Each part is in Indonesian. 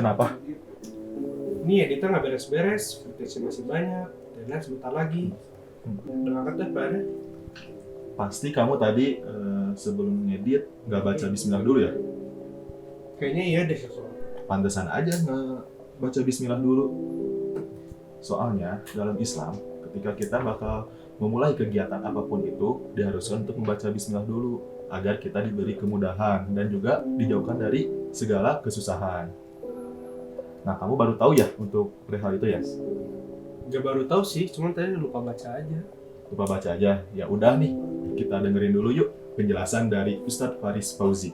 Kenapa? Ini editor nggak beres-beres, footage masih banyak, deadline sebentar lagi. Udah ngangkat deh PR. Pasti kamu tadi sebelum ngedit nggak baca bismillah dulu ya? Kayaknya iya deh. Pantesan aja nggak baca bismillah dulu. Soalnya dalam Islam, ketika kita bakal memulai kegiatan apapun itu, diharuskan untuk membaca bismillah dulu agar kita diberi kemudahan dan juga dijauhkan dari segala kesusahan. Nah, kamu baru tahu ya untuk perihal itu ya? Gak baru tahu sih, cuman tadi lupa baca aja. Lupa baca aja. Ya udah nih, kita dengerin dulu yuk penjelasan dari Ustadz Faris Fauzi.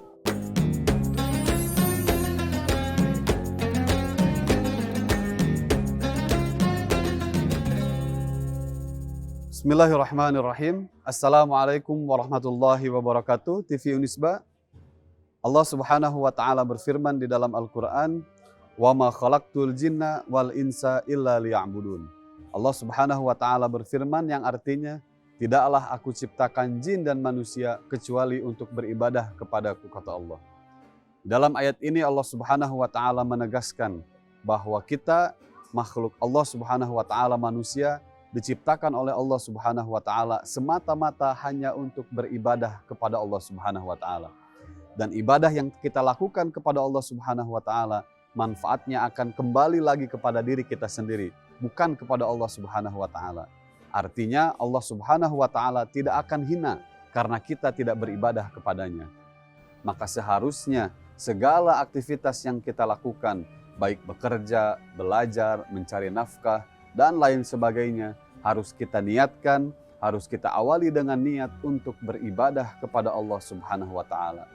Bismillahirrahmanirrahim. Assalamualaikum warahmatullahi wabarakatuh. TV Unisba. Allah Subhanahu wa taala berfirman di dalam Al-Qur'an, "Wa ma khalaqtul jinna wal insa illa liya'budun." Allah Subhanahu wa taala berfirman yang artinya, tidaklah aku ciptakan jin dan manusia kecuali untuk beribadah kepadaku, kata Allah. Dalam ayat ini Allah Subhanahu wa taala menegaskan bahwa kita makhluk Allah Subhanahu wa taala, manusia, diciptakan oleh Allah Subhanahu wa taala semata-mata hanya untuk beribadah kepada Allah Subhanahu wa taala. Dan ibadah yang kita lakukan kepada Allah Subhanahu wa taala, manfaatnya akan kembali lagi kepada diri kita sendiri, bukan kepada Allah Subhanahu wa taala. Artinya Allah Subhanahu wa taala tidak akan hina karena kita tidak beribadah kepadanya. Maka seharusnya segala aktivitas yang kita lakukan, baik bekerja, belajar, mencari nafkah, dan lain sebagainya, harus kita niatkan, harus kita awali dengan niat untuk beribadah kepada Allah Subhanahu wa taala.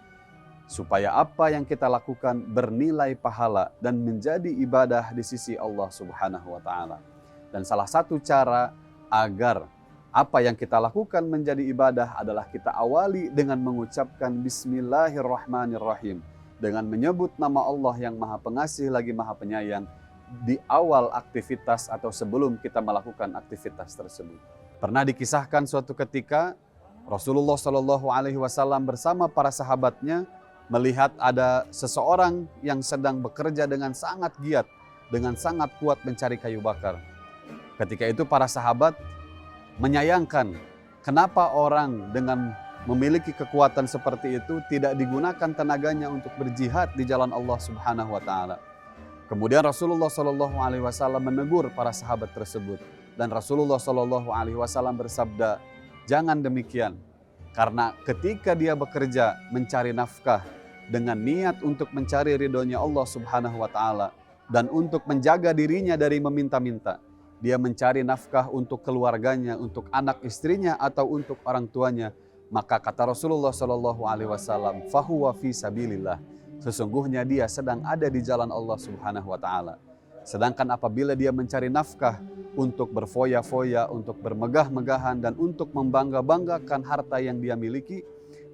Supaya apa yang kita lakukan bernilai pahala dan menjadi ibadah di sisi Allah Subhanahu wa taala. Dan salah satu cara agar apa yang kita lakukan menjadi ibadah adalah kita awali dengan mengucapkan Bismillahirrahmanirrahim, dengan menyebut nama Allah yang Maha Pengasih lagi Maha Penyayang di awal aktivitas atau sebelum kita melakukan aktivitas tersebut. Pernah dikisahkan suatu ketika Rasulullah Shallallahu Alaihi Wasallam bersama para sahabatnya melihat ada seseorang yang sedang bekerja dengan sangat giat, dengan sangat kuat mencari kayu bakar. Ketika itu para sahabat menyayangkan kenapa orang dengan memiliki kekuatan seperti itu tidak digunakan tenaganya untuk berjihad di jalan Allah Subhanahu wa taala. Kemudian Rasulullah Shallallahu Alaihi Wasallam menegur para sahabat tersebut, dan Rasulullah Shallallahu Alaihi Wasallam bersabda, jangan demikian, karena ketika dia bekerja mencari nafkah dengan niat untuk mencari ridhonya Allah Subhanahu Wa Taala dan untuk menjaga dirinya dari meminta-minta, dia mencari nafkah untuk keluarganya, untuk anak istrinya atau untuk orang tuanya, maka kata Rasulullah Shallallahu Alaihi Wasallam, fahuwa fi sabilillah. Sesungguhnya dia sedang ada di jalan Allah Subhanahu wa taala. Sedangkan apabila dia mencari nafkah untuk berfoya-foya, untuk bermegah-megahan dan untuk membangga-banggakan harta yang dia miliki,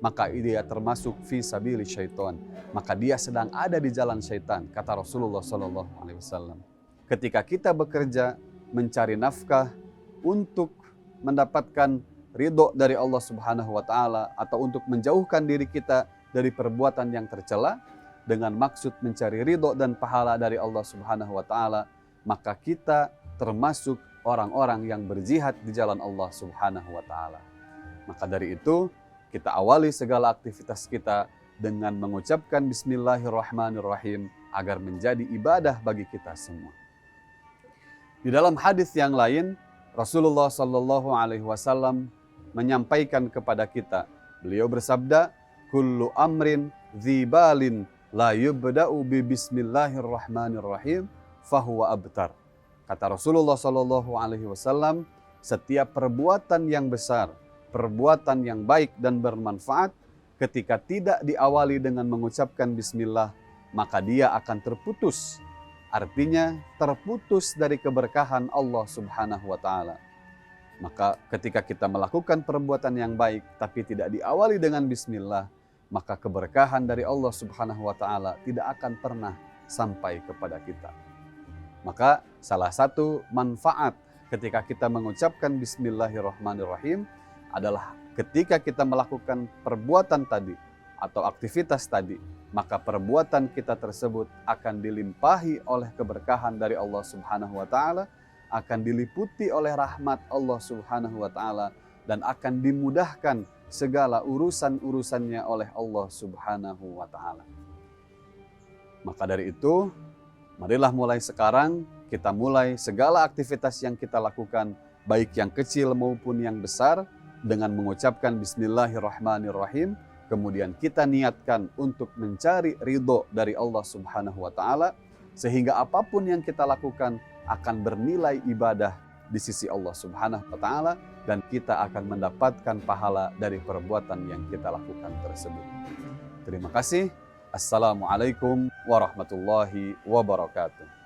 maka dia termasuk fi sabili syaitan. Maka dia sedang ada di jalan syaitan, kata Rasulullah sallallahu alaihi wasallam. Ketika kita bekerja mencari nafkah untuk mendapatkan ridho dari Allah Subhanahu wa taala atau untuk menjauhkan diri kita dari perbuatan yang tercela dengan maksud mencari ridho dan pahala dari Allah Subhanahu wa taala, maka kita termasuk orang-orang yang berjihad di jalan Allah Subhanahu wa taala. Maka dari itu, kita awali segala aktivitas kita dengan mengucapkan Bismillahirrahmanirrahim agar menjadi ibadah bagi kita semua. Di dalam hadis yang lain, Rasulullah Shallallahu Alaihi Wasallam menyampaikan kepada kita, beliau bersabda, kullu amrin dzibalin la yubda'u bi bismillahirrahmanirrahim fahuwa abtar. Kata Rasulullah Shallallahu Alaihi Wasallam, setiap perbuatan yang besar, perbuatan yang baik dan bermanfaat, ketika tidak diawali dengan mengucapkan bismillah, maka dia akan terputus. Artinya terputus dari keberkahan Allah Subhanahu wa taala. Maka ketika kita melakukan perbuatan yang baik tapi tidak diawali dengan bismillah, maka keberkahan dari Allah Subhanahu wa taala tidak akan pernah sampai kepada kita. Maka salah satu manfaat ketika kita mengucapkan Bismillahirrahmanirrahim adalah ketika kita melakukan perbuatan tadi atau aktivitas tadi, maka perbuatan kita tersebut akan dilimpahi oleh keberkahan dari Allah Subhanahu wa taala, akan diliputi oleh rahmat Allah Subhanahu wa taala, dan akan dimudahkan segala urusan-urusannya oleh Allah Subhanahu wa taala. Maka dari itu, marilah mulai sekarang kita mulai segala aktivitas yang kita lakukan, baik yang kecil maupun yang besar, dengan mengucapkan Bismillahirrahmanirrahim. Kemudian kita niatkan untuk mencari ridho dari Allah Subhanahu wa taala, sehingga apapun yang kita lakukan akan bernilai ibadah di sisi Allah Subhanahu wa taala, dan kita akan mendapatkan pahala dari perbuatan yang kita lakukan tersebut. Terima kasih. Assalamualaikum warahmatullahi wabarakatuh.